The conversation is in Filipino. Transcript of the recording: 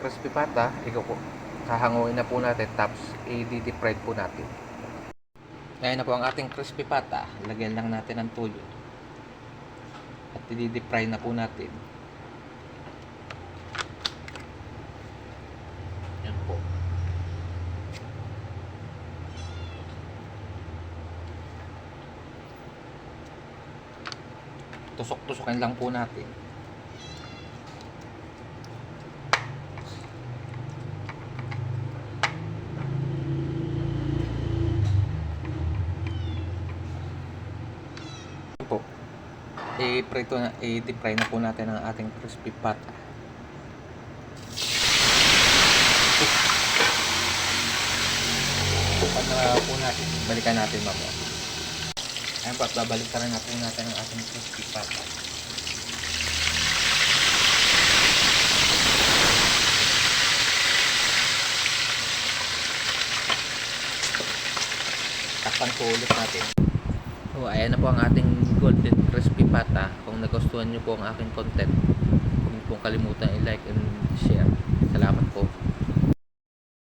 crispy pata. Kahanguin na po natin, tapos i-deep fried po natin. Ngayon na po ang ating crispy pata. Lagyan lang natin ng tuyo at i-deep fry na po natin. Yan po. Tusok-tusokin lang po natin. Po. I-deep fry na po natin ang ating crispy pata. Tukan na po natin. Balikan natin mamaya. Ayan po, at babalikan na po natin ang ating crispy pata. Takpan po ulit natin. So, ayan na po ang ating golden crispy pata. Kung nagustuhan nyo po ang aking content, huwag niyo pong kalimutan i-like and share. Salamat po.